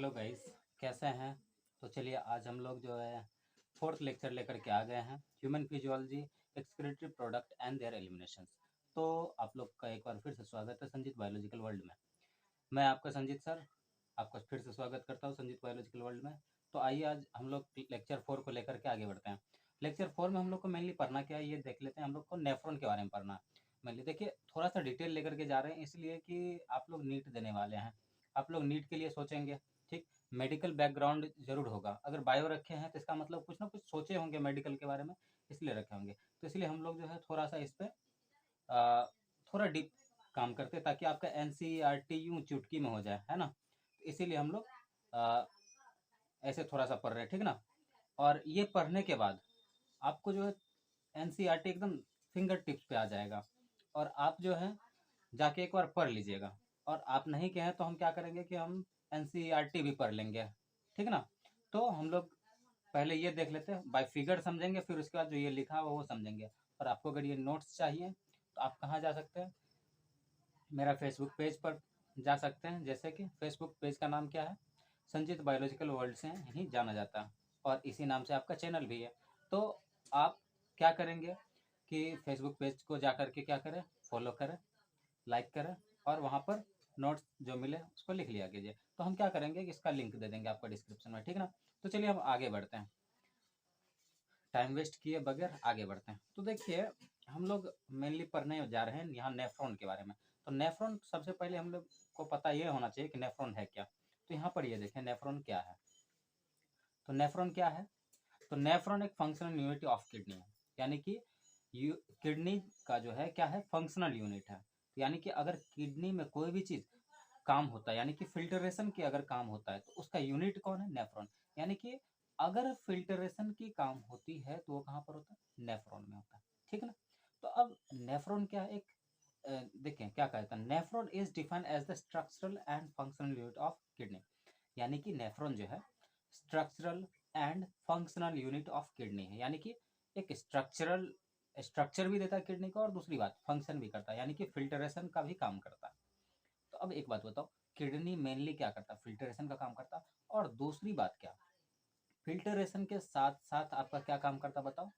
Hello guys, कैसे हैं। तो चलिए आज हम लोग जो है फोर्थ लेक्चर लेकर के आ गए हैं, human physiology, excretory product and their eliminations. तो आप लोग का एक बार फिर से स्वागत है संजीत बायोलॉजिकल वर्ल्ड में। मैं आपका संजीत सर आपका फिर से स्वागत करता हूँ संजीत बायोलॉजिकल वर्ल्ड में। तो आइए आज हम लोग लेक्चर 4 को लेकर के आगे बढ़ते हैं। लेक्चर 4 में हम लोग को मेनली पढ़ना क्या है ये देख लेते हैं। हम लोग को नेफ्रॉन के बारे में पढ़ना है। मेनली देखिए थोड़ा सा डिटेल लेकर के जा रहे हैं इसलिए कि आप लोग नीट देने वाले हैं, आप लोग नीट के लिए सोचेंगे। ठीक, मेडिकल बैकग्राउंड जरूर होगा। अगर बायो रखे हैं तो इसका मतलब कुछ ना कुछ सोचे होंगे मेडिकल के बारे में, इसलिए रखे होंगे। तो इसलिए हम लोग जो है थोड़ा सा इस पर थोड़ा डीप काम करते हैं ताकि आपका NCERT यूं चुटकी में हो जाए, है ना। तो इसीलिए हम लोग ऐसे थोड़ा सा पढ़ रहे हैं, ठीक ना। और ये पढ़ने के बाद आपको जो है NCERT एकदम फिंगर टिप्स पे आ जाएगा और आप जो है जाके एक बार पढ़ लीजिएगा। और आप नहीं कहें तो हम क्या करेंगे कि हम NCERT भी पढ़ लेंगे, ठीक ना। तो हम लोग पहले ये देख लेते हैं, बाय फिगर समझेंगे, फिर उसके बाद जो ये लिखा हुआ वो समझेंगे। और आपको अगर ये नोट्स चाहिए तो आप कहाँ जा सकते हैं, मेरा फेसबुक पेज पर जा सकते हैं। जैसे कि फेसबुक पेज का नाम क्या है, संजीत बायोलॉजिकल वर्ल्ड से ही जाना जाता है और इसी नाम से आपका चैनल भी है। तो आप क्या करेंगे कि फेसबुक पेज को जा करके क्या करें, फॉलो करें, लाइक करें और वहाँ पर नोट्स जो मिले उसको लिख लिया कीजिए। तो हम क्या करेंगे कि इसका लिंक दे देंगे आपको डिस्क्रिप्शन में, ठीक ना। तो चलिए हम आगे बढ़ते हैं, टाइम वेस्ट किए बगैर आगे बढ़ते हैं। तो देखिए हम लोग मेनली पढ़ने जा रहे हैं यहाँ नेफ्रॉन के बारे में। तो नेफ्रॉन सबसे पहले हम लोग को पता ये होना चाहिए कि नेफ्रॉन है क्या। तो यहाँ पर ये देखें नेफ्रॉन क्या है। तो नेफ्रॉन क्या है, तो नेफ्रॉन एक फंक्शनल यूनिट ऑफ किडनी है। यानी कि किडनी का जो है क्या है, फंक्शनल यूनिट है। यानी कि अगर किडनी में कोई भी चीज काम होता है, यानी कि फिल्टरेशन की अगर काम होता है, तो उसका यूनिट कौन है, नेफ्रॉन। यानी कि अगर फिल्टरेशन की काम होती है तो वो कहाँ पर होता है, नेफ्रॉन में होता है, ठीक है ना। तो अब नेफ्रॉन क्या है, एक देखें क्या कहता है, nephron is defined as the structural and functional unit of kidney. यानी कि नेफ्रॉन जो है structural and functional unit of kidney है। यानी कि एक स्ट्रक्चर भी देता है किडनी को और दूसरी बात फंक्शन भी करता है, यानी कि फिल्टरेशन का भी काम करता है। तो अब एक बात बताओ, किडनी मेनली क्या करता है, फिल्टरेशन का काम करता है। और दूसरी बात क्या, फिल्टरेशन के साथ साथ आपका क्या काम करता बताओ,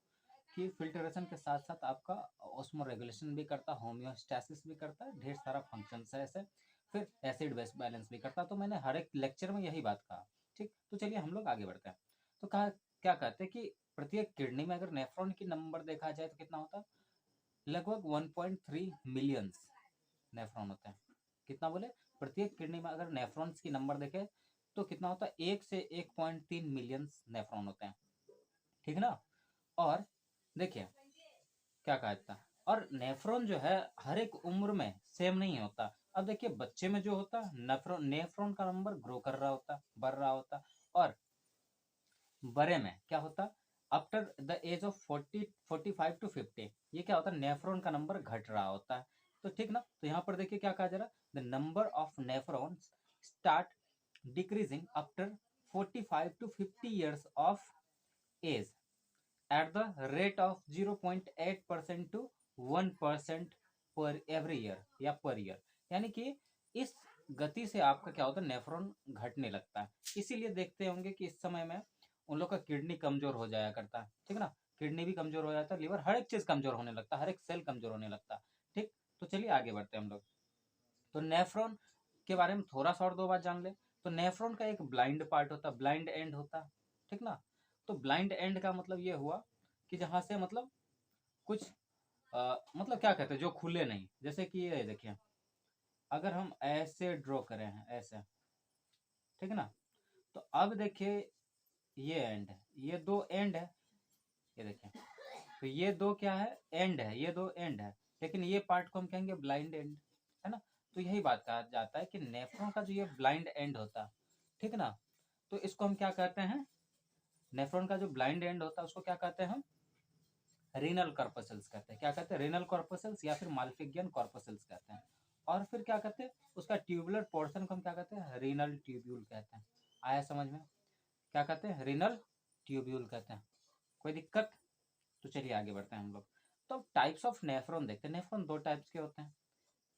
कि फिल्टरेशन के साथ साथ आपका ऑस्मो रेगुलेशन भी करता, होम्योस्टैसिस भी करता है, ढेर सारा फंक्शन है ऐसे। फिर एसिड बेस बैलेंस भी करता। तो मैंने हर एक लेक्चर में यही बात कहा, ठीक। तो चलिए हम लोग आगे बढ़ते हैं। तो कहा क्या कहते हैं कि प्रत्येक किडनी में अगर नेफ्रॉन की नंबर देखा जाए तो कितना होता है, लगभग 1.3 मिलियंस नेफ्रॉन होते हैं। कितना बोले, प्रत्येक किडनी में अगर नेफ्रॉन्स की नंबर देखे तो कितना होता है, 1 से 1.3 मिलियन नेफ्रॉन होते हैं, ठीक ना। और देखिए क्या कहता है, और नेफ्रॉन जो है हर एक उम्र में सेम नहीं होता। अब देखिए बच्चे में जो होता है नेफ्रॉन नेफ्रॉन का नंबर ग्रो कर रहा होता, बढ़ रहा होता। और बड़े में क्या होता, after the age of 45 to 50 ये क्या होता है, नेफ्रॉन का नंबर घट रहा होता है। तो ठीक ना। तो यहाँ पर देखिए क्या कहा जा रहा है, the number of nephrons start decreasing after 45 to 50 years of age at the rate of 0.8% to 1% पर एवरी ईयर या पर ईयर। यानी कि इस गति से आपका क्या होता है, नेफ्रॉन घटने लगता है। इसीलिए देखते होंगे कि इस समय में उन लोग का किडनी कमजोर हो जाया करता है, ठीक ना। किडनी भी कमजोर हो जाता है, लिवर, हर एक चीज कमजोर होने लगता है, हर एक सेल कमजोर होने लगता है, ठीक। तो चलिए आगे बढ़ते हैं हम लोग। तो नेफ्रॉन के बारे में थोड़ा सा और दो बात जान ले। तो नेफ्रॉन का एक ब्लाइंड पार्ट होता है, ब्लाइंड एंड होता है, ठीक ना। तो ब्लाइंड एंड का मतलब ये हुआ कि जहां से मतलब कुछ मतलब क्या कहते हैं, जो खुले नहीं। जैसे कि ये देखिए अगर हम ऐसे ड्रॉ करें हैं ऐसे, ठीक है ना। तो अब देखिए ये एंड है, ये दो एंड है, ये देखिए। तो ये दो क्या है, एंड है, ये दो एंड है। लेकिन ये पार्ट को हम कहेंगे ब्लाइंड एंड, है ना। तो यही बात कहा जाता है कि नेफ्रॉन का जो ये ब्लाइंड एंड होता है, ठीक ना। तो इसको हम क्या कहते हैं, नेफ्रॉन का जो ब्लाइंड एंड होता है उसको क्या कहते हैं हम, रीनल कॉर्पसल्स कहते हैं। क्या कहते हैं, रीनल कॉर्पसल्स या फिर माल्फिगियन कॉर्पसल्स कहते हैं। और फिर क्या कहते हैं, उसका ट्यूबुलर पोर्शन को हम क्या कहते हैं, रीनल ट्यूब्यूल कहते हैं। आया समझ में, क्या कहते हैं, रीनल ट्यूब्यूल कहते हैं। कोई दिक्कत। तो चलिए आगे बढ़ते हैं हम लोग। तो टाइप्स ऑफ नेफ्रॉन देखते हैं। नेफ्रॉन दो टाइप्स के होते हैं,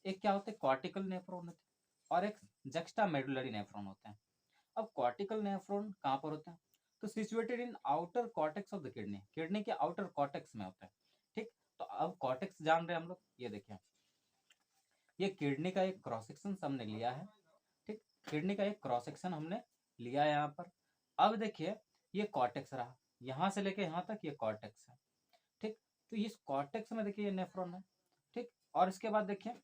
एक क्या होते हैं, कॉर्टिकल नेफ्रॉन होते हैं और एक जक्स्टा मेडुलरी नेफ्रॉन होते हैं। अब कॉर्टिकल नेफ्रॉन कहाँ पर होते हैं? तो situated in outer cortex of the kidney, kidney के आउटर कॉर्टेक्स में होता है। ठीक, तो अब कॉर्टेक्स जान रहे हैं हम लोग, ये देखिए ये किडनी का एक क्रॉस सेक्शन हमने लिया है। ठीक, किडनी का एक क्रॉस सेक्शन हमने लिया है यहाँ पर। अब देखिए ये कॉर्टेक्स रहा, यहाँ से लेके यहाँ तक ये कॉर्टेक्स है। ठीक, तो इस कॉर्टेक्स में देखिए ये नेफ्रॉन है। ठीक, और इसके बाद देखिए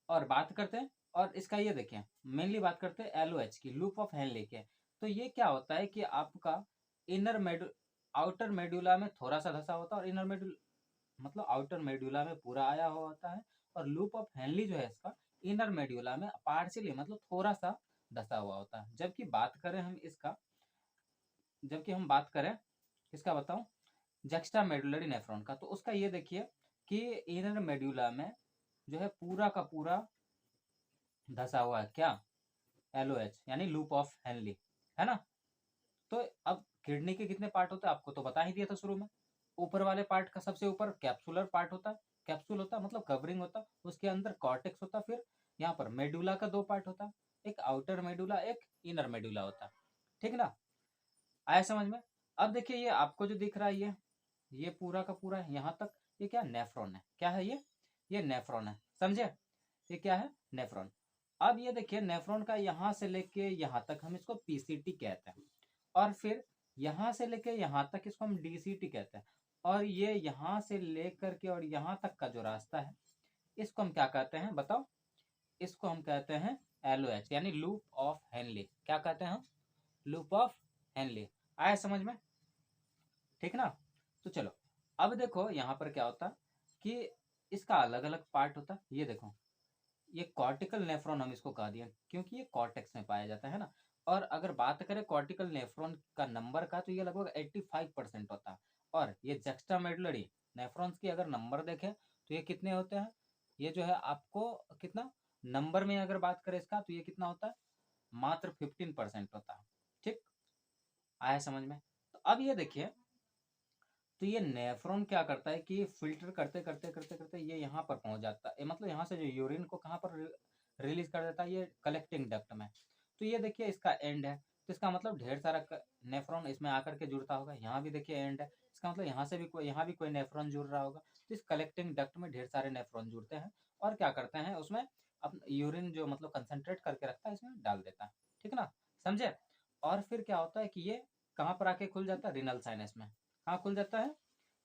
और बात करते हैं, और इसका ये देखिए मेनली बात करते हैं एलओएच की, लूप ऑफ हेनले के। तो ये क्या होता है कि आपका इनर मेडु आउटर मेडुला में थोड़ा सा धसा होता है, और इनर मेडुला मतलब आउटर मेडुला में पूरा आया हुआ होता है, और लूप ऑफ हेनली जो है इसका इनर मेडुला में पार्शियली मतलब थोड़ा सा धसा हुआ होता है। जबकि हम बात करें किसका बताऊं, जक्स्टा मेडुलरी नेफ्रॉन का, तो उसका ये देखिए कि इनर मेडुला में जो है पूरा का पूरा धसा हुआ है क्या, एलओएच यानी लूप ऑफ हेनली, है ना। तो अब किडनी के कितने पार्ट होते हैं आपको तो बता ही दिया था शुरू में। ऊपर वाले पार्ट का सबसे ऊपर कैप्सुलर पार्ट होता है, कैप्सूल होता है मतलब कवरिंग होता है, उसके अंदर कॉर्टेक्स होता है, फिर यहाँ पर मेडुला का दो पार्ट होता है, एक आउटर मेडुला एक इनर मेडुला होता है। ठीक ना, आया समझ में। अब देखिए ये आपको जो दिख रहा है ये पूरा का पूरा यहाँ तक ये क्या नेफ्रॉन है, क्या है ये नेफ्रॉन है, समझे। ये क्या है, नेफ्रॉन। अब ये देखिए नेफ्रॉन का यहाँ से लेके यहाँ तक हम इसको पीसीटी कहते हैं, और फिर यहाँ से लेके यहाँ तक इसको हम डीसीटी कहते हैं, और ये यहाँ से लेकर के और यहाँ तक का जो रास्ता है इसको हम क्या कहते हैं बताओ, इसको हम कहते हैं एलओएच यानी लूप ऑफ हेनली। क्या कहते हैं हम, लूप ऑफ हेनली। आया समझ में, ठीक ना। तो चलो अब देखो यहाँ पर क्या होता कि इसका अलग अलग पार्ट होता, ये देखो ये कॉर्टिकल नेफ्रॉन हम इसको कह दिया क्योंकि ये कॉर्टेक्स में पाया जाता है ना। और अगर बात करें कॉर्टिकल नेफ्रॉन का नंबर का तो ये लगभग 85% होता है, और ये जक्स्टामेडुलरी नेफ्रॉन्स की अगर नंबर देखें तो ये कितने होते हैं, ये जो है आपको कितना नंबर में अगर बात करें इसका तो ये कितना होता है, मात्र 15% होता है। ठीक, आया समझ में। तो अब ये देखिए तो ये नेफ्रॉन क्या करता है कि फिल्टर करते करते करते करते ये यहाँ पर पहुंच जाता है, मतलब यहाँ से जो यूरिन को कहाँ पर रिलीज कर देता है, ये कलेक्टिंग डक्ट में। तो ये देखिए इसका एंड है, तो इसका मतलब ढेर सारा नेफ्रॉन इसमें आकर के जुड़ता होगा। यहाँ भी देखिए एंड है, इसका मतलब यहाँ भी कोई नेफ्रॉन जुड़ रहा होगा। तो इस कलेक्टिंग डक्ट में ढेर सारे नेफ्रॉन जुड़ते हैं, और क्या करते हैं उसमें अपना यूरिन जो मतलब कंसनट्रेट करके रखता है इसमें डाल देता है। ठीक ना, समझे। और फिर क्या होता है कि ये कहाँ पर आके खुल जाता है, रिनल साइनस में। कहाँ खुल जाता है,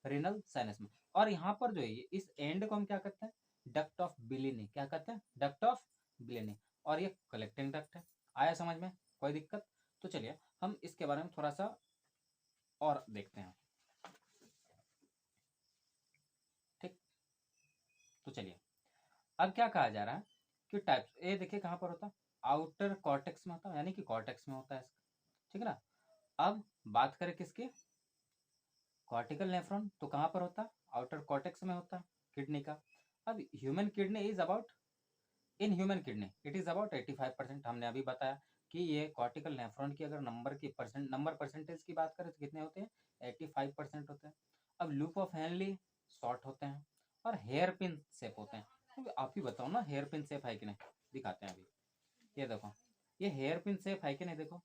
रिनल साइनस में। और यहाँ पर जो है इस एंड को हम क्या कहते हैं, डक्ट ऑफ बिलिनी। क्या कहते हैं, डक्ट ऑफ बिलिनी। और ये कलेक्टिंग डक्ट है। आया समझ में, कोई दिक्कत। तो चलिए हम इसके बारे में थोड़ा सा और देखते हैं। ठीक, तो चलिए अब क्या कहा जा रहा है कि टाइप्स, ये देखिए कहाँ पर होता है, आउटर कॉर्टेक्स में होता है, यानी कि कॉर्टेक्स में होता है इसका। ठीक है ना। अब बात करें किसकी, कॉर्टिकल नेफ्रॉन, तो कहाँ पर होता है, आउटर कॉर्टेक्स में होता है किडनी का। अब human kidney is about, in human kidney it is about 85%। हमने अभी बताया कि ये कॉर्टिकल नेफ्रॉन की अगर नंबर परसेंटेज की बात करें तो कितने होते हैं, 85% होते हैं। अब लूप ऑफ हेनली शॉर्ट होते हैं, और हेयर पिन शेप होते हैं। तो आप ही बताओ ना हेयर पिन शेप है कि नहीं, दिखाते हैं अभी। ये देखो ये हेयर पिन शेप है कि नहीं, देखो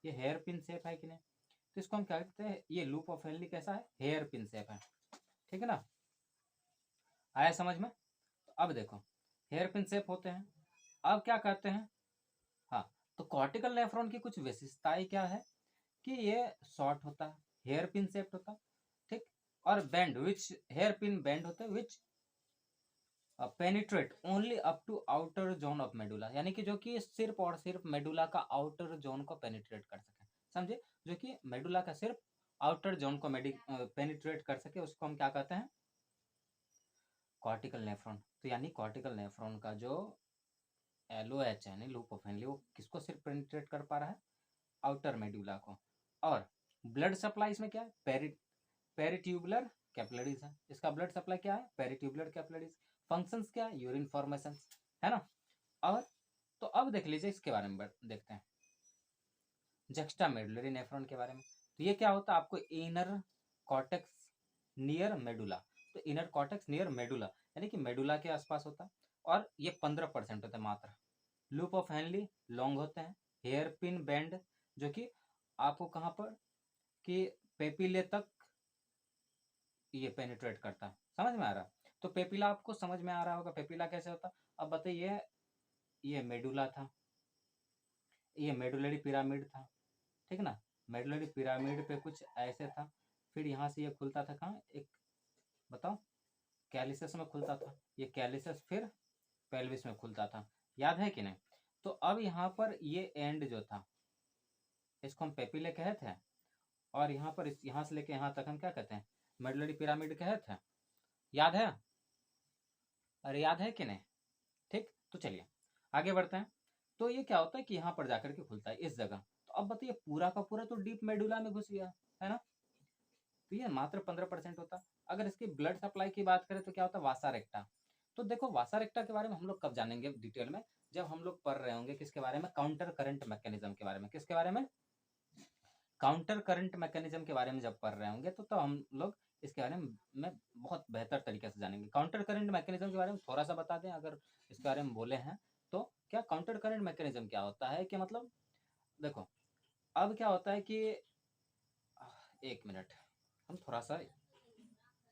ये हेयर पिन शेप है कि नहीं। तो इसको हम क्या कहते हैं, ये लूप ऑफ हेनली कैसा है, हेयर पिन शेप है। ठीक है ना, आया समझ में। तो अब देखो हेयर पिन शेप होते हैं। अब क्या कहते हैं, हाँ, तो कॉर्टिकल नेफ्रॉन की कुछ विशेषताएं क्या है कि ये शॉर्ट होता है, हेयर पिन शेप होता है। ठीक, और bend which hairpin bend होते हैं which penetrate only up to outer zone of medulla, यानी कि जो कि सिर्फ और सिर्फ मेडुला का आउटर जोन को पेनिट्रेट कर सके, समझे। जो कि मेडुला का सिर्फ आउटर जोन को पेनिट्रेट कर सके उसको हम क्या कहते हैं, कॉर्टिकल नेफ्रॉन। तो यानी कॉर्टिकल नेफ्रॉन का जो एलओएच यानी लूप ऑफ हेनली वो किसको सिर्फ पेनिट्रेट कर पा रहा है, आउटर मेडुला को। और ब्लड सप्लाई इसमें क्या है, पेरिट्यूबुलर कैपिलरीज है, इसका ब्लड सप्लाई क्या है, पेरिट्यूबुलर कैपिलरीज। फंक्शंस क्या है, यूरिन फॉर्मेशन, है ना। और तो अब देख लीजिए इसके बारे में देखते हैं जक्स्टा मेडुलरी नेफ्रॉन के बारे में। तो ये क्या होता है, आपको इनर कॉर्टेक्स नियर मेडुला, तो इनर कॉर्टेक्स नियर मेडुला यानी कि मेडुला के आसपास होता है, और ये 15% होता है मात्र। लूप ऑफ हेनली लॉन्ग होते हैं, हेयर पिन बैंड जो कि आपको कहाँ पर कि पेपिले तक ये पेनिट्रेट करता है। समझ में आ रहा? तो पेपिला आपको समझ में आ रहा होगा, पेपिला कैसे होता? अब बताइए, ये मेडुला था, ये मेडुलरी पिरामिड था, ठीक ना? मेडुलरी पिरामिड पे कुछ ऐसे था, फिर यहाँ से ये खुलता था कहाँ, एक बताओ, कैलिसस में खुलता था, ये कैलिसस फिर पेल्विस में खुलता था, याद है कि नहीं? तो अब यहाँ पर ये एंड जो था, इसको हम पेपिले कहे थे, और यहाँ पर इस यहाँ से लेके यहाँ तक हम क्या कहते हैं, मेडुलरी पिरामिड कहे थे, याद है? अरे याद है कि नहीं? ठीक, तो चलिए आगे बढ़ते हैं। तो ये क्या होता है कि यहाँ पर जाकर के खुलता है इस जगह। तो अब बताइए, पूरा का पूरा तो डीप मेडुला में घुस गया है ना, तो ये मात्र 15% होता। अगर इसकी ब्लड सप्लाई की बात करें तो क्या होता है, वासा रेक्टा। तो देखो, वासा रेक्टा के बारे में हम लोग कब जानेंगे डिटेल में, जब हम लोग पढ़ रहे होंगे किसके बारे में, काउंटर करंट मैकेनिज्म के बारे में। किसके बारे में? काउंटर करंट मैकेनिज्म के बारे में जब पढ़ रहे होंगे तो हम लोग इसके बारे में बहुत बेहतर तरीके से जानेंगे। काउंटर करंट मैकेनिज्म के बारे में थोड़ा सा बता दें, अगर इसके बारे में बोले हैं तो। क्या काउंटर करंट मैकेनिज्म क्या होता है कि मतलब देखो, अब क्या होता है कि एक मिनट, हम थोड़ा सा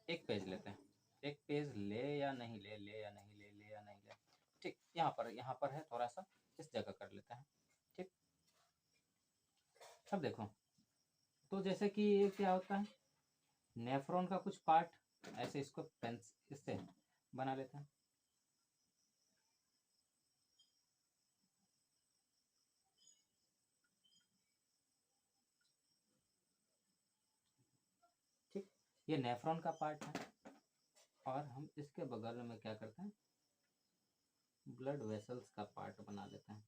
एक पेज लेते हैं, एक पेज ले या नहीं ले, ले या नहीं ले, ले या नहीं ले, ठीक, यहाँ पर है, थोड़ा सा इस जगह कर लेते हैं, ठीक। अब देखो, तो जैसे कि ये क्या होता है, नेफ्रॉन का कुछ पार्ट ऐसे, इसको पेंस इससे बना लेते हैं, ठीक, ये नेफ्रॉन का पार्ट है। और हम इसके बगल में क्या करते हैं, ब्लड वेसल्स का पार्ट बना लेते हैं,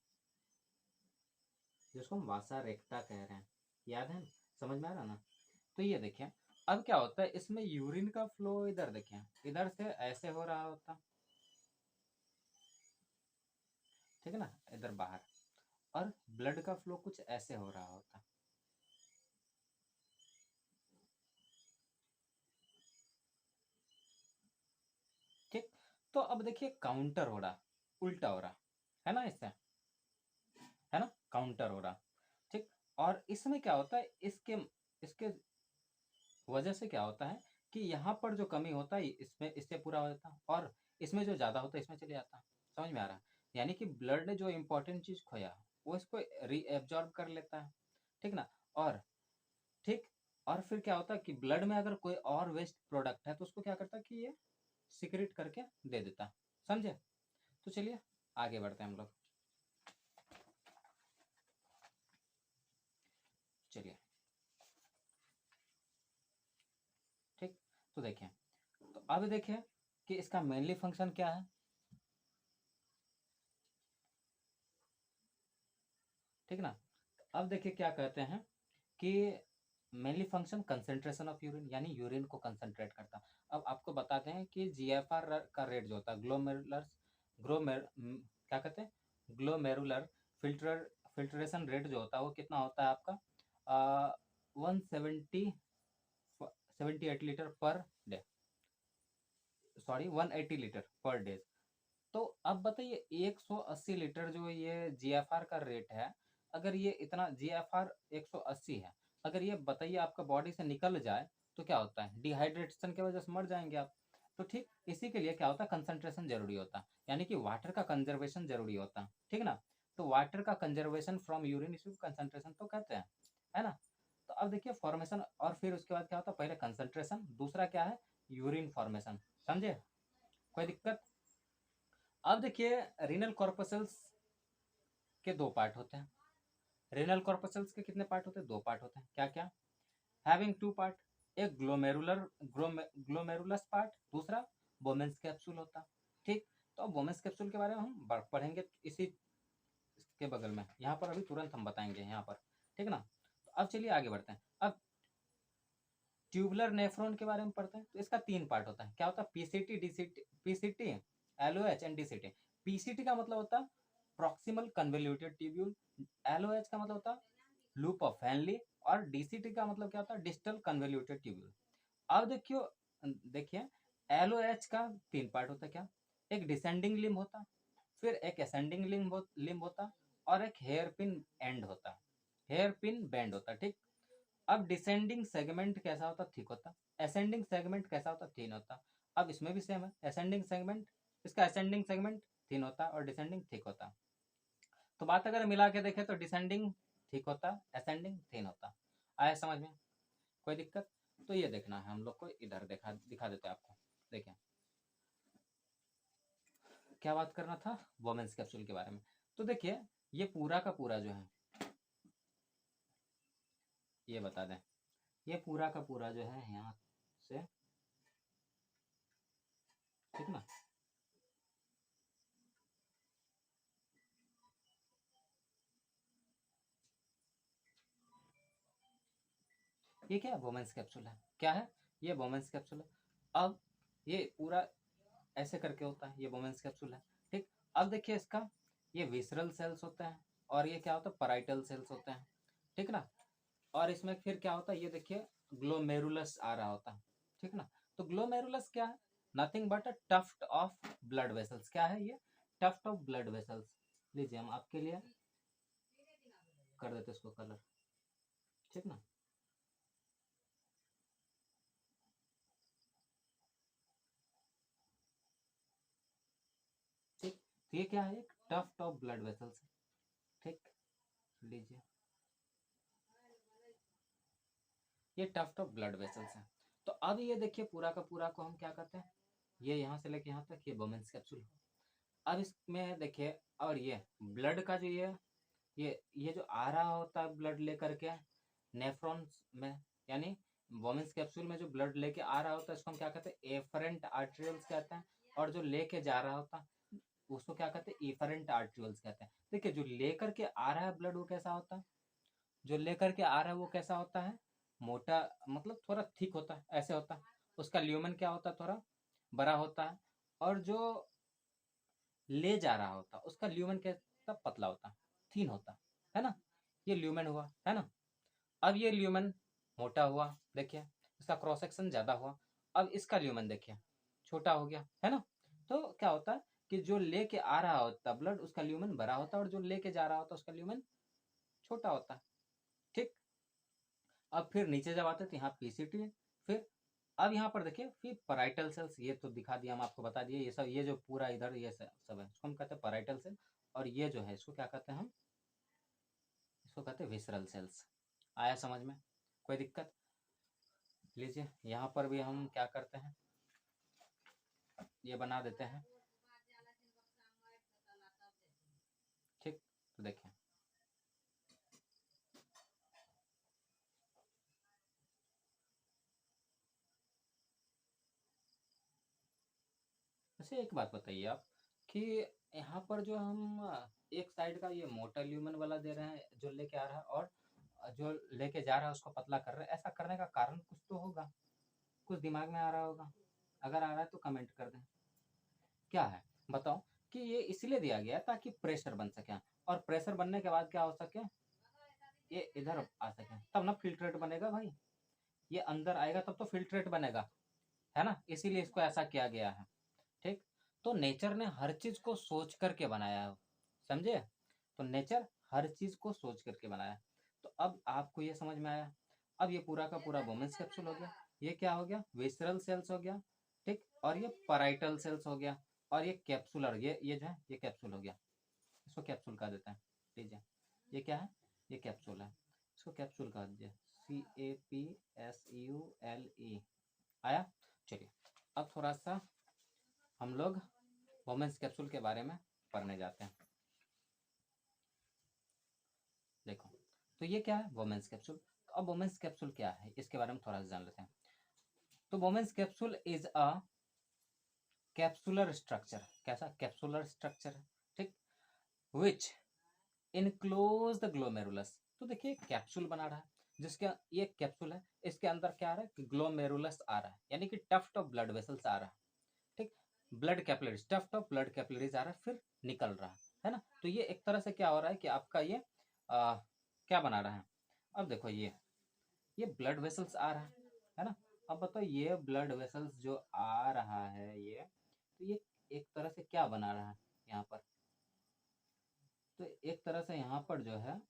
जिसको हम वासा रेक्टा कह रहे हैं, याद है? समझ में आ रहा ना? तो ये देखिए, अब क्या होता है, इसमें यूरिन का फ्लो इधर देखिए, इधर से ऐसे हो रहा होता, ठीक है ना, इधर बाहर, और ब्लड का फ्लो कुछ ऐसे हो रहा होता, ठीक। तो अब देखिए, काउंटर हो रहा, उल्टा हो रहा है ना, इससे, है ना, काउंटर हो रहा, ठीक। और इसमें क्या होता है, इसके इसके वजह से क्या होता है कि यहाँ पर जो कमी होता है इसमें, इससे पूरा हो जाता है, और इसमें जो ज़्यादा होता है इसमें चले जाता है। समझ में आ रहा है? यानी कि ब्लड ने जो इंपॉर्टेंट चीज़ खोया वो इसको रीएब्जॉर्ब कर लेता है, ठीक ना? और ठीक, और फिर क्या होता है कि ब्लड में अगर कोई और वेस्ट प्रोडक्ट है तो उसको क्या करता है कि ये सिक्रेट करके दे देता है। समझे? तो चलिए आगे बढ़ते हैं हम लोग। चलिए, ठीक, तो देखिए, तो अब देखिए कि इसका मेनली फंक्शन क्या है, ठीक ना? अब देखिए क्या कहते हैं कि mainly function concentration of urine, यानी यूरिन को कंसंट्रेट करता। अब आपको बताते हैं कि जीएफआर का रेट जो होता है, क्या कहते हैं, ग्लोमेरुलर फिल्ट्रेशन रेट जो होता है वो कितना होता है आपका, 178 litre per day, sorry 180 litre per day. तो अब बताइए, 180 लीटर जो ये जीएफआर का रेट है, अगर ये इतना जीएफआर 180 है, अगर ये बताइए आपका बॉडी से निकल जाए तो क्या होता है, डिहाइड्रेशन की वजह से मर जाएंगे आप। तो ठीक इसी के लिए क्या होता है, कंसंट्रेशन जरूरी होता है, यानी कि वाटर का कंजर्वेशन जरूरी होता है, ठीक ना? तो वाटर का कंजर्वेशन फ्रॉम यूरिन इसी को कंसंट्रेशन तो कहते हैं, है ना? तो अब देखिए फॉर्मेशन, और फिर उसके बाद क्या होता है, पहले कंसंट्रेशन, दूसरा क्या है, यूरिन फॉर्मेशन। समझे? कोई दिक्कत? अब देखिए, रीनल कॉर्पसल्स के दो पार्ट होते हैं। रीनल कॉर्पसल्स के कितने पार्ट होते हैं? दो पार्ट होते हैं। क्या क्या? हैविंग टू पार्ट, एक ग्लोमेरुलस पार्ट, दूसरा बोमेंस कैप्सूल होता। ठीक, तो अब बोमेंस कैप्सूल के बारे में हम पढ़ेंगे इसी के बगल में, यहाँ पर अभी तुरंत हम बताएंगे यहाँ पर, ठीक ना? तो अब चलिए आगे बढ़ते हैं। अब ट्यूबुलर नेफ्रॉन के बारे में पढ़ते हैं। तो इसका तीन पार्ट होता है। क्या होता है? PCT, DCT, PCT, LOH and DCT. PCT का मतलब होता है प्रॉक्सिमल कन्वोल्यूटेड ट्यूब्यूल, एलओएच का मतलब होता है लूप ऑफ हैनली, और डीसीटी का मतलब क्या होता है, डिस्टल कन्वोल्यूटेड ट्यूब्यूल। अब देखिए एलओएच का तीन पार्ट होता है। क्या? एक डिसेंडिंग लिम्ब होता, फिर एक असेंडिंग लिम्ब होता, और एक हेयर पिन एंड होता है, हेयर पिन बेंड होता है, ठीक। अब डिसेंडिंग सेगमेंट कैसा होता है, थिक होता है। असेंडिंग सेगमेंट कैसा होता है, थिन होता है। अब इसमें भी सेम है, असेंडिंग सेगमेंट, इसका असेंडिंग सेगमेंट थिन होता है और डिसेंडिंग थिक होता है। तो बात अगर मिला के देखें तो डिसेंडिंग थिक होता है, असेंडिंग थिन होता है। आया समझ में, कोई दिक्कत? तो ये देखना है हम लोग को, इधर दिखा देते हैं आपको। देखें क्या बात करना था, वोमेंस कैप्सूल के बारे में। तो देखिए ये पूरा का पूरा जो है, ये बता दें, ये पूरा का पूरा जो है यहाँ से, ठीक ना, ये क्या है, वोमेंस कैप्सूल है। क्या है ये, वोमेंस कैप्सूल है। अब ये पूरा ऐसे करके होता है, ये वोमेंस कैप्सूल है, ठीक। अब देखिए इसका, ये विसरल सेल्स होते हैं और ये क्या होता है, पराइटल सेल्स होते हैं, ठीक ना। और इसमें फिर क्या होता है, ये देखिए ग्लोमेरुलस आ रहा होता है, ठीक ना। तो ग्लोमेरुलस क्या है, nothing but a tuft of blood vessels. क्या है ये, टफ्ट ऑफ ब्लड वेसल्स। लीजिए हम आपके लिए कर देते इसको कलर, ठीक ना। ठीक, तो ये क्या है, एक टफ्ट ऑफ ब्लड वेसल्स, ठीक। लीजिए ये टफ्ट ऑफ ब्लड वेसल्स है। तो अब ये देखिए पूरा का पूरा को हम क्या करते हैं, ये यहाँ से लेके यहाँ तक ये वोमेंस कैप्सूल। अब इसमें देखिए, और ये ब्लड का जो ये जो आ रहा होता है ब्लड लेकर के नेफ्रॉन्स में, यानी वोमेंस कैप्सूल में जो ब्लड लेके आ रहा होता है इसको हम क्या कहते हैं, एफरेंट आर्ट्रियल्स कहते हैं। और जो लेके जा रहा होता है उसको क्या कहते हैं, इफरेंट आर्ट्रियल्स कहते हैं। देखिए जो लेकर के आ रहा है ब्लड वो कैसा होता है, जो लेकर के आ रहा है वो कैसा होता है, मोटा, मतलब थोड़ा थिक होता है, ऐसे होता है। उसका ल्यूमेन क्या होता है, थोड़ा बड़ा होता है। और जो ले जा रहा होता है उसका ल्यूमेन कैसा, पतला होता है, थीन होता है ना। ये ल्यूमेन हुआ, है ना। अब ये ल्यूमेन मोटा हुआ, देखिए इसका क्रॉस सेक्शन ज्यादा हुआ। अब इसका ल्यूमेन देखिए छोटा हो गया, है ना। तो क्या होता है कि जो लेके आ रहा होता है ब्लड उसका ल्यूमेन बड़ा होता है और जो लेके जा रहा होता है उसका ल्यूमेन छोटा होता है, ठीक। अब फिर नीचे जब आते हैं तो यहाँ पीसीटी, फिर अब यहाँ पर देखिए फिर पराइटल सेल्स, ये तो दिखा दिया, हम आपको बता दिए ये सब, ये जो पूरा इधर ये सब है इसको हम कहते हैं पराइटल सेल। और ये जो है इसको क्या कहते हैं हम, इसको कहते हैं विसरल सेल्स। आया समझ में, कोई दिक्कत? लीजिए यहाँ पर भी हम क्या करते हैं, ये बना देते हैं, ठीक। तो देखें वैसे एक बात बताइए आप, कि यहाँ पर जो हम एक साइड का ये मोटा ल्यूमन वाला दे रहे हैं जो लेके आ रहा है, और जो लेके जा रहा है उसको पतला कर रहे हैं, ऐसा करने का कारण कुछ तो होगा, कुछ दिमाग में आ रहा होगा। अगर आ रहा है तो कमेंट कर दें, क्या है बताओ। कि ये इसलिए दिया गया है ताकि प्रेशर बन सके, और प्रेशर बनने के बाद क्या हो सके, ये इधर आ सके, तब ना फिल्ट्रेट बनेगा भाई। ये अंदर आएगा तब तो फिल्ट्रेट बनेगा, है ना, इसीलिए इसको ऐसा किया गया है, ठीक। तो नेचर ने हर चीज को सोच करके बनाया है, समझे। तो नेचर हर चीज को सोच करके बनाया है। तो अब आपको ये समझ में आया। अब ये पूरा का पूरा वोमेंस कैप्सूल हो गया, ये क्या हो गया, विसरल सेल्स हो गया, ठीक। और ये पराइटल सेल्स हो गया, और ये कैप्सुलर, ये जो है ये कैप्सूल हो गया, इसको कैप्सूल कहा देता है। लीजिए ये क्या है, ये कैप्सूल है, इसको कैप्सूल कहा दीजिए, CAPSULE। आया, चलिए अब थोड़ा सा हम लोग वोमेंस कैप्सूल के बारे में पढ़ने जाते हैं। देखो तो ये क्या है, वोमेंस कैप्सूल। तो अब वोमेंस कैप्सूल क्या है इसके बारे में थोड़ा सा जान लेते हैं। तो Bowman's capsule is a capsular structure, कैसा कैप्सुलर स्ट्रक्चर है, ठीक, विच इनक्लोज द ग्लोमेरुलस। तो देखिए कैप्सूल बना रहा है जिसके, ये कैप्सूल है, इसके अंदर क्या आ रहा है कि ग्लोमेरुलस आ रहा है, यानी कि टफ्ट ऑफ ब्लड वेसल्स आ रहा है, ठीक। Blood capillaries, tuft of blood capillaries आ रहा है, फिर निकल रहा है ना। तो ये एक तरह से क्या हो रहा है कि आपका ये क्या बना रहा है। अब देखो ये ब्लड वेसल्स आ रहा है ना। अब बताओ ये ब्लड वेसल्स जो आ रहा है ये, तो ये एक तरह से क्या बना रहा है यहाँ पर, तो एक तरह से यहाँ पर जो है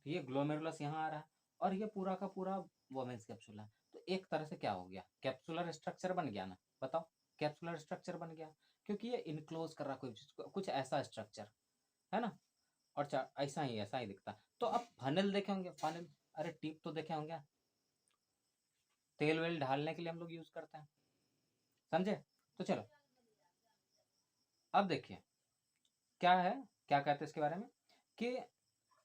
ये ग्लोमेरुलस यहाँ आ रहा है और ये पूरा का पूरा वोमेन्स कैप्सूल है। तो एक तरह से क्या हो गया, कैप्सुलर स्ट्रक्चर बन गया ना, बताओ कैप्सुलर स्ट्रक्चर बन गया क्योंकि ये इनक्लोज कर रहा कुछ ऐसा स्ट्रक्चर है ना। और ऐसा ही दिखता। तो अब फनल देखे होंगे, फनल, अरे टिप तो देखे होंगे, तेल वेल ढालने के लिए हम लोग यूज करते हैं, समझे। तो चलो अब देखिए क्या है, क्या कहते हैं इसके बारे में कि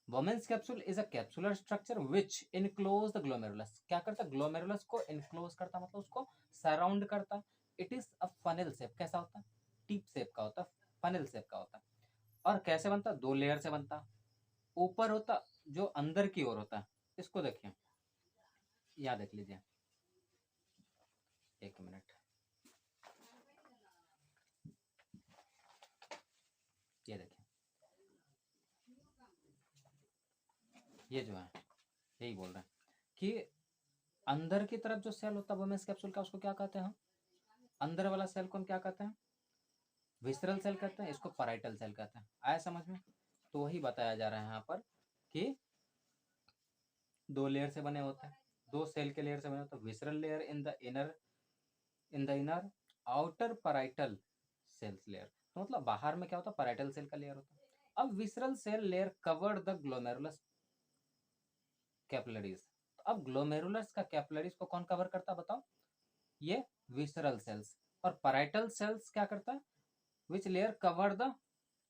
women's capsule is a capsular structure which enclose the glomerulus. क्या करता है, ग्लोमेरुलस को इनक्लोज करता, मतलब उसको सराउंड करता। It is a funnel shape, कैसा होता है, टिप शेप का होता, फनल शेप का होता। और कैसे बनता, 2 लेयर से बनता। ऊपर होता जो अंदर की ओर होता है, इसको देखिए, याद देख लीजिए, एक मिनट, ये देखिए, ये जो है यही बोल रहे हैं कि अंदर की तरफ जो सेल होता है वोमेन्स कैप्सूल का, उसको क्या कहते हैं हम, अंदर वाला सेल को हम क्या कहते हैं, विसरल सेल कहते हैं, इसको पैराइटल सेल कहते हैं। आया समझ में। तो वही बताया जा रहा है यहाँ पर कि 2 लेयर से बने होते हैं, 2 सेल के लेयर से बने होते हैं। Visceral layer in the inner outer parietal cells layer. तो मतलब बाहर में क्या होता है, पैराइटल सेल का लेयर होता है। अब visceral cell layer covered the glomerulus capillaries. अब ग्लोमेरुलस का कैपिलरीज को कौन कवर करता है बताओ, ये विसरल सेल्स। और पैराइटल सेल्स क्या करता है, which layer cover the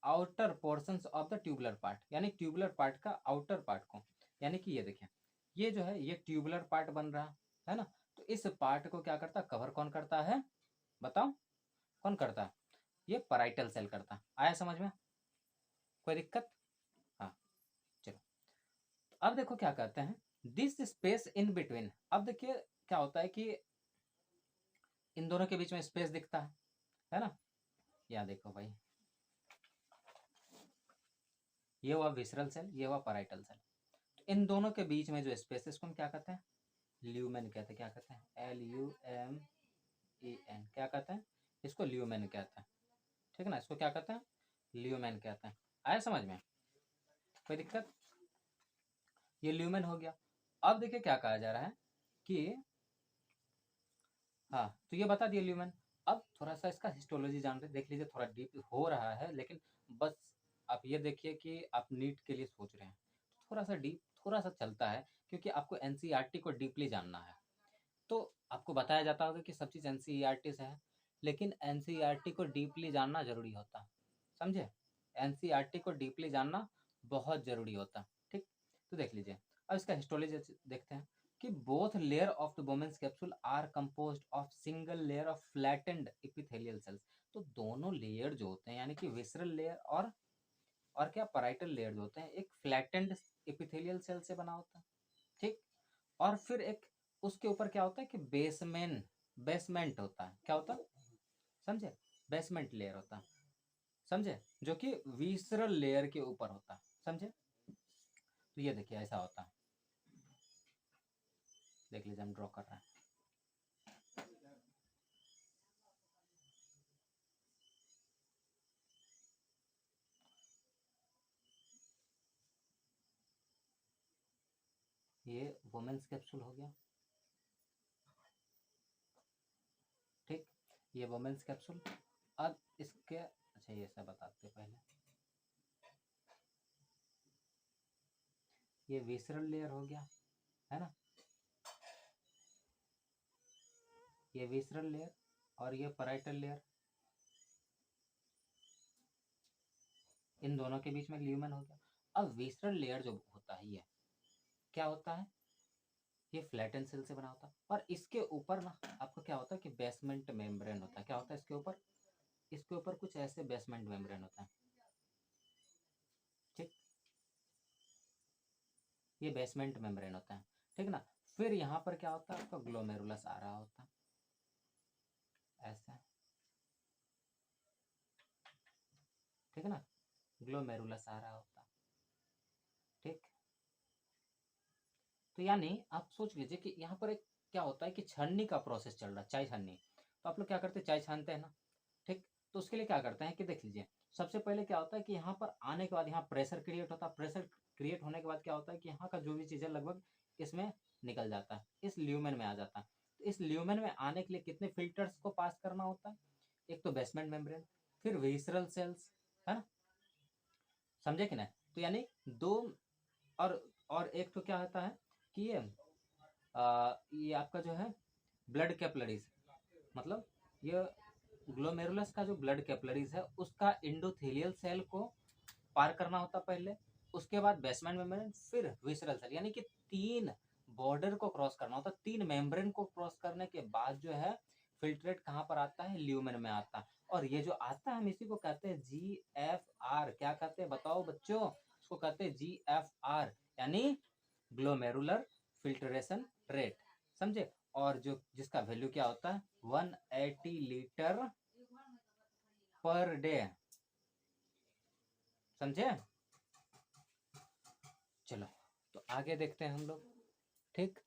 outer portions of the tubular part, यानी ट्यूबुलर पार्ट का आउटर पार्ट को। यानी कि ये देखें, ये जो है ये ट्यूबुलर पार्ट बन रहा है ना। तो इस पार्ट को क्या करता है, कवर कौन करता है बताओ, कौन करता है, ये पैराइटल सेल करता है। आया समझ में, कोई दिक्कत। हाँ चलो, अब देखो क्या कहते हैं, दिस स्पेस इन बिटवीन। अब देखिए क्या होता है कि इन दोनों के बीच में स्पेस दिखता है ना। या देखो भाई, ये हुआ विसरल सेल, ये हुआ पैराइटल सेल। तो इन दोनों के बीच में जो स्पेस है इसको हम क्या कहते हैं, ल्यूमेन कहते हैं। क्या कहते हैं, LUMEN, क्या कहते हैं, इसको ल्यूमेन कहते हैं, ठीक है ना। इसको क्या कहते हैं, ल्यूमेन कहते हैं। आया समझ में, कोई दिक्कत। ये ल्यूमेन हो गया। अब देखिए क्या कहा जा रहा है कि हाँ, तो ये बता दिया ल्यूमेन। अब थोड़ा सा इसका हिस्टोलॉजी जान रहे, देख लीजिए, थोड़ा डीप हो रहा है, लेकिन बस आप ये देखिए कि आप नीट के लिए सोच रहे हैं, थोड़ा सा डीप, थोड़ा सा चलता है, क्योंकि आपको एनसीईआरटी को डीपली जानना है। तो आपको बताया जाता होगा कि सब चीज़ एनसीईआरटी से है, लेकिन एनसीईआरटी को डीपली जानना जरूरी होता, समझे। एनसीईआरटी को डीपली जानना बहुत जरूरी होता, ठीक। तो देख लीजिए, अब इसका हिस्टोलॉजी देखते हैं कि both layer of the Bowman's capsule are composed of single layer of flattened epithelial cells. तो दोनों लेयर जो होते हैं, यानी कि विसरल लेयर और क्या पैराइटल लेयर जो होते हैं, एक फ्लैटेंड एपिथेलियल सेल से बना होता है, ठीक। और फिर एक उसके ऊपर क्या होता है कि बेसमेंट होता है, क्या होता है, समझे, बेसमेंट लेयर होता है, समझे, जो कि विसरल लेयर के ऊपर होता है, समझे। तो ये देखिए ऐसा होता है, देख लीजिए हम ड्रॉ कर रहे हैं। ये वुमेन्स कैप्सूल हो गया, ठीक, ये वुमेन्स कैप्सूल। अब इसके, अच्छा ये सब बताते पहले, ये विसरल लेयर हो गया, है ना, ये विसरल लेयर और ये पैराइटल लेयर, इन दोनों के बीच में ल्यूमेन हो गया। अब विसरल लेयर जो होता है ये क्या होता है, ये फ्लैटन सेल से बना होता है, और इसके ऊपर ना आपको क्या होता है कि बेसमेंट मेम्ब्रेन होता है। क्या होता है इसके ऊपर कुछ ऐसे बेसमेंट मेम्ब्रेन होता है, ठीक, ये बेसमेंट मेम्ब्रेन होता है, ठीक ना। फिर यहाँ पर क्या होता है, आपका ग्लोमेरुलस आ रहा होता है, ऐसा, ठीक है ना, ग्लोमेरुलस आ रहा होता, ठीक। तो यानी आप सोच लीजिए कि यहाँ पर एक क्या होता है कि छन्नी का प्रोसेस चल रहा है, चाय छन्नी। तो आप लोग क्या करते हैं, चाय छानते हैं ना, ठीक। तो उसके लिए क्या करते हैं कि देख लीजिए, सबसे पहले क्या होता है कि यहाँ पर आने के बाद यहाँ प्रेशर क्रिएट होता है। प्रेशर क्रिएट होने के बाद क्या होता है कि यहाँ का जो भी चीज़ है लगभग इसमें निकल जाता है, इस ल्यूमेन में आ जाता है। तो इस ल्यूमेन में आने के लिए कितने फिल्टर्स को पास करना होता है? एक तो बेसमेंट मेम्ब्रेन, फिर विसरल सेल्स, है ना, समझे कि नहीं? तो यानी दो, और एक तो क्या होता है कि ये आपका जो है ब्लड कैपलरीज, मतलब ये ग्लोमेरुलस का जो ब्लड कैपलरीज है उसका इंडोथेलियल सेल को पार करना होता पहले, उसके बाद बेसमेंट मेम्ब्रेन, फिर विसरल सेल, यानी कि तीन बॉर्डर को क्रॉस करना होता, तीन मेम्ब्रेन को क्रॉस करने के बाद जो है फिल्ट्रेट कहाँ पर आता है? ल्यूमेन में आता है। और ये जो आता है हम इसी को कहते हैं GFR। क्या कहते हैं बताओ बच्चों? उसको कहते हैं GFR, यानी ग्लोमेरुलर फिल्ट्रेशन रेट, समझे? और जो जिसका वैल्यू क्या होता है? 180 लीटर पर डे, समझे? चलो तो आगे देखते हैं हम लोग, ठीक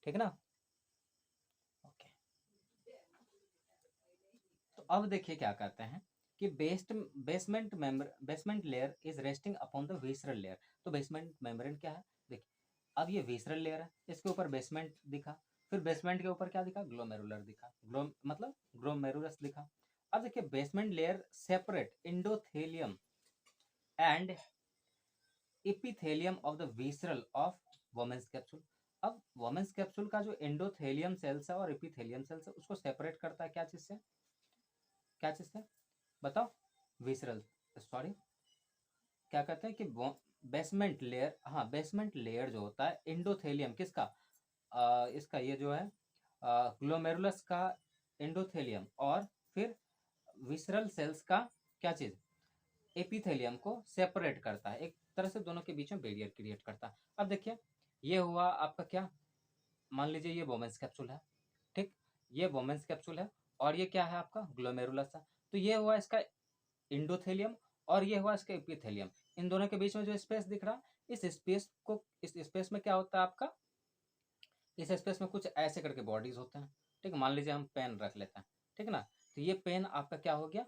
ठीक ना? ओके, तो अब देखिए क्या कहते हैं कि basement layer is resting upon the visceral layer. तो बेसमेंट मेम्ब्रेन क्या है? देखिए, अब ये विसरल लेयर है, इसके ऊपर बेसमेंट दिखा, फिर बेसमेंट के ऊपर क्या दिखा? ग्लोमेरुलर दिखा, मतलब ग्लोमेरुलस दिखा। अब देखिए, basement layer separate endothelium and epithelium of the visceral of Bowman's capsule. अब वोमेन्स कैप्सूल का जो एंडोथेलियम सेल्स है और एपिथेलियम सेल्स है उसको सेपरेट करता है क्या चीज से? क्या चीज से बताओ? विसरल, सॉरी, क्या कहते हैं कि बेसमेंट लेयर, हाँ बेसमेंट लेयर जो होता है एंडोथेलियम किसका? इसका ये जो है ग्लोमेरुलस का एंडोथेलियम, और फिर विसरल सेल्स का क्या चीज? एपिथेलियम को सेपरेट करता है, एक तरह से दोनों के बीच में बैरियर क्रिएट करता है। अब देखिए, ये हुआ आपका क्या, मान लीजिए ये वोमेन्स कैप्सूल है, ठीक, ये वोमेन्स कैप्सूल है, और ये क्या है आपका? ग्लोमेरुलस है। तो ये हुआ इसका इंडोथेलियम, और ये हुआ इसका एपिथेलियम। इन दोनों के बीच में जो स्पेस दिख रहा, इस स्पेस में क्या होता है आपका? इस स्पेस में कुछ ऐसे करके बॉडीज होते हैं, ठीक, मान लीजिए हम पेन रख लेते हैं, ठीक ना? तो ये पेन आपका क्या हो गया?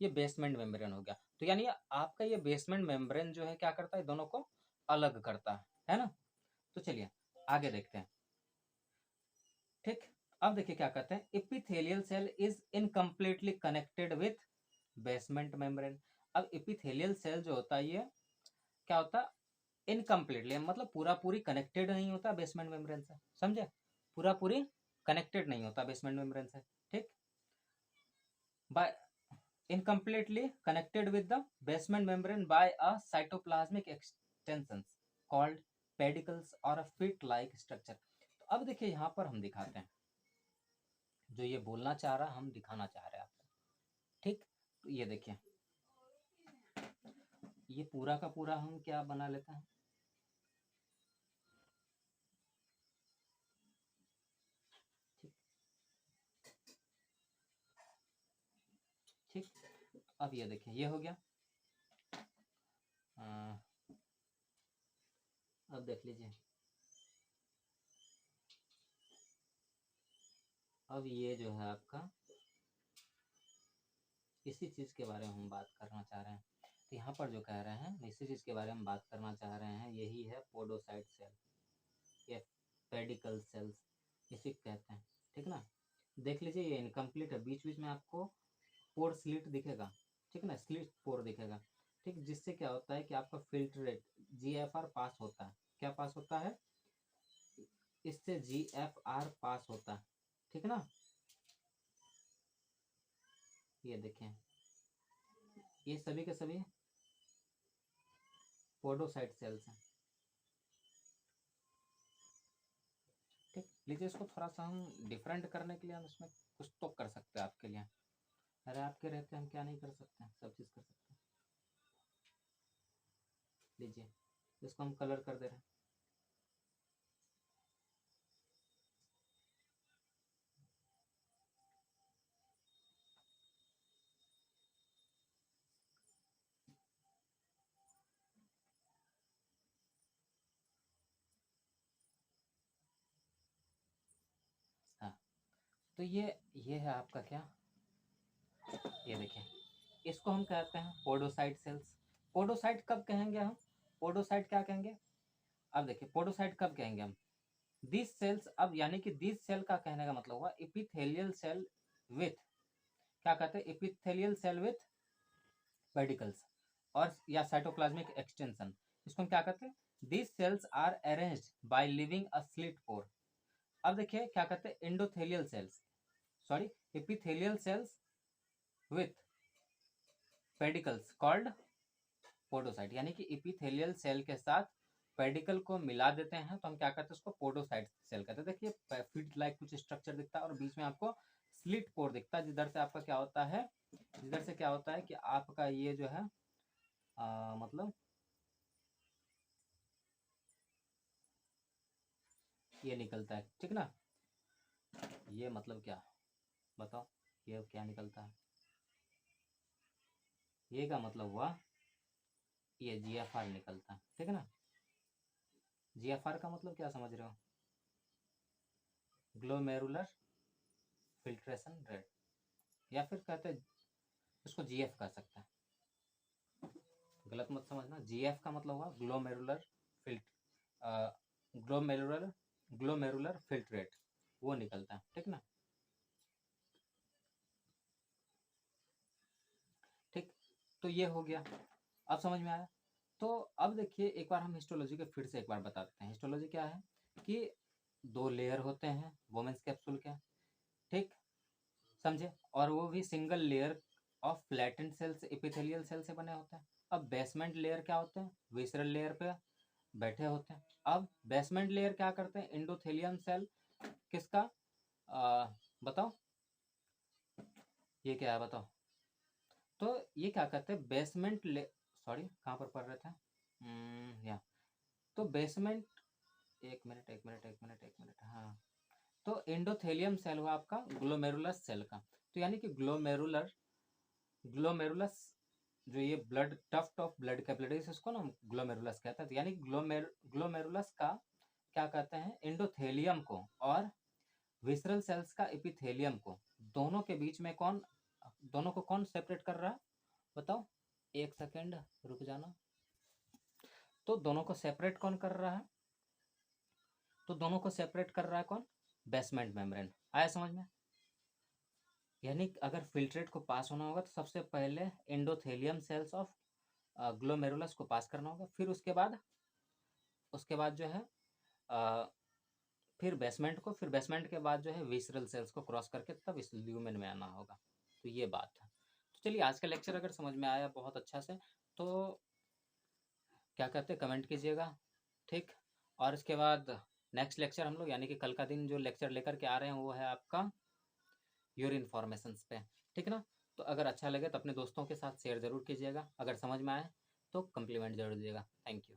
ये बेसमेंट मेम्ब्रेन हो गया। तो यानी आपका ये बेसमेंट मेम्ब्रेन जो है क्या करता है? दोनों को अलग करता है ना? तो चलिए आगे देखते हैं, ठीक। अब देखिए क्या कहते हैं, epithelial cell is incompletely connected with basement membrane. अब एपिथेलियल सेल जो होता है ये क्या होता है? इनकम्प्लीटली, मतलब पूरा पूरी कनेक्टेड नहीं होता बेसमेंट मेम्ब्रेन से, समझे? पूरा पूरी कनेक्टेड नहीं होता बेसमेंट मेम्ब्रेन से, ठीक, bye incompletely connected with the basement membrane by a cytoplasmic extensions called pedicles or a fit like structure। तो अब देखिए यहाँ पर हम दिखाते हैं जो ये बोलना चाह रहा हम दिखाना चाह रहे हैं आपको, ठीक। तो ये देखिए, ये पूरा का पूरा हम क्या बना लेते हैं, ठीक ठीक। अब ये देखिए, ये हो गया। अब देख लीजिए, अब ये जो है आपका इसी चीज़ के बारे में हम बात करना चाह रहे हैं। तो यहाँ पर जो कह रहे हैं इसी चीज़ के बारे में बात करना चाह रहे हैं, यही है पोडोसाइट सेल या पेडिकल सेल्स, इसी को कहते हैं, ठीक ना? देख लीजिए ये इनकम्प्लीट है, बीच बीच में आपको पोर स्लिट दिखेगा, ठीक ना, स्लिट पोर दिखेगा, ठीक, जिससे क्या होता है कि आपका फिल्ट्रेट GFR पास होता है। क्या पास होता है? इससे GFR पास होता है, ठीक ना? ये देखें, ये सभी के सभी पोडोसाइट सेल्स हैं, ठीक। लीजिए इसको थोड़ा सा हम डिफरेंट करने के लिए हम इसमें कुछ तो कर सकते हैं आपके लिए। अरे आपके रहते हम क्या नहीं कर सकते हैं, सब चीज़ कर सकते हैं। लीजिए इसको हम कलर कर दे रहे हैं, हाँ। तो ये है आपका क्या? ये देखिए, इसको हम कहते हैं पोडोसाइट सेल्स। पोडोसाइट कब कहेंगे हम? पोडोसाइट क्या कहेंगे? अब देखिए, पोडोसाइट कब कहेंगे हम? दिस सेल्स, अब यानी कि दिस सेल का कहने का मतलब हुआ एपिथेलियल सेल विथ, क्या कहते हैं, एपिथेलियल सेल विथ पेडिकल्स और या साइटोप्लाज्मिक एक्सटेंशन। इसको हम क्या कहते हैं? This cells are arranged by leaving a slit pore. अब देखिए क्या कहते हैं, endothelial cells, sorry, epithelial cells with pedicels called podocyte, यानी कि एपिथेलियल सेल के साथ पेडिकल को मिला देते हैं तो हम क्या कहते हैं, उसको पोडोसाइट सेल कहते हैं। देखिए फीड लाइक कुछ स्ट्रक्चर दिखता है और बीच में आपको स्लिट पोर दिखता है, जिधर से आपका क्या होता है, जिधर से क्या होता है कि आपका ये जो है मतलब ये निकलता है, ठीक ना। ये मतलब क्या, बताओ, ये क्या निकलता है? ये का मतलब हुआ ये जीएफआर निकलता है, ठीक है ना। जीएफआर का मतलब क्या समझ रहे हो? ग्लोमेरुलर फिल्ट्रेशन रेट, या फिर कहते हैं इसको जीएफ कह सकते हैं, गलत मत समझना। जीएफ का मतलब हुआ ग्लोमेरुलर फिल्ट ग्लोमेरुलर ग्लोमेरुलर फिल्ट्रेट, वो निकलता है, ठीक ना। ठीक, तो ये हो गया, अब समझ में आया। तो अब देखिए एक बार हम हिस्टोलॉजी के फिर से एक बार बता देते हैं। हिस्टोलॉजी क्या है कि दो लेयर होते हैं वोमेंस कैप्सूल के, ठीक, समझे, और वो भी single layer of flattened cells epithelial cell से बने होते हैं। अब बेसमेंट लेयर क्या होते हैं, विसरल लेयर पे बैठे होते हैं। अब बेसमेंट लेयर क्या करते हैं, एंडोथेलियम सेल किसका, बताओ, ये क्या है बताओ। तो ये क्या कहते हैं, बेसमेंट ले, सॉरी कहाँ पर पढ़ रहे थे, या, तो बेसमेंट, एक मिनट, हाँ, तो एंडोथेलियम सेल हुआ आपका ग्लोमेरुलस सेल का। तो यानी कि ग्लोमेरुलस जो ये blood tuft of blood capillaries, इसको ना ग्लोमेरुलस कहते हैं। तो यानी ग्लोमेरुलस का क्या कहते हैं, एंडोथेलियम को और विसरल सेल्स का एपिथेलियम को, दोनों के बीच में कौन, दोनों को कौन सेपरेट कर रहा है, बताओ, एक सेकेंड रुक जाना। तो दोनों को सेपरेट कौन कर रहा है, तो दोनों को सेपरेट कर रहा है कौन, बेसमेंट मेम्ब्रेन। आया समझ में? यानी अगर फिल्ट्रेट को पास होना होगा तो सबसे पहले एंडोथेलियम सेल्स ऑफ ग्लोमेरुलस को पास करना होगा, फिर उसके बाद जो है अ, फिर बेसमेंट को, फिर बेसमेंट के बाद जो है विसरल सेल्स को क्रॉस करके तब इस ल्यूमेन में आना होगा। तो ये बात है। तो चलिए आज का लेक्चर अगर समझ में आया बहुत अच्छा से, तो क्या कहते हैं, कमेंट कीजिएगा, ठीक। और इसके बाद नेक्स्ट लेक्चर हम लोग यानी कि कल का दिन जो लेक्चर लेकर के आ रहे हैं वो है आपका यूरिन फॉर्मेशंस पे, ठीक ना। तो अगर अच्छा लगे तो अपने दोस्तों के साथ शेयर ज़रूर कीजिएगा, अगर समझ में आए तो कम्प्लीमेंट जरूर दीजिएगा। Thank you.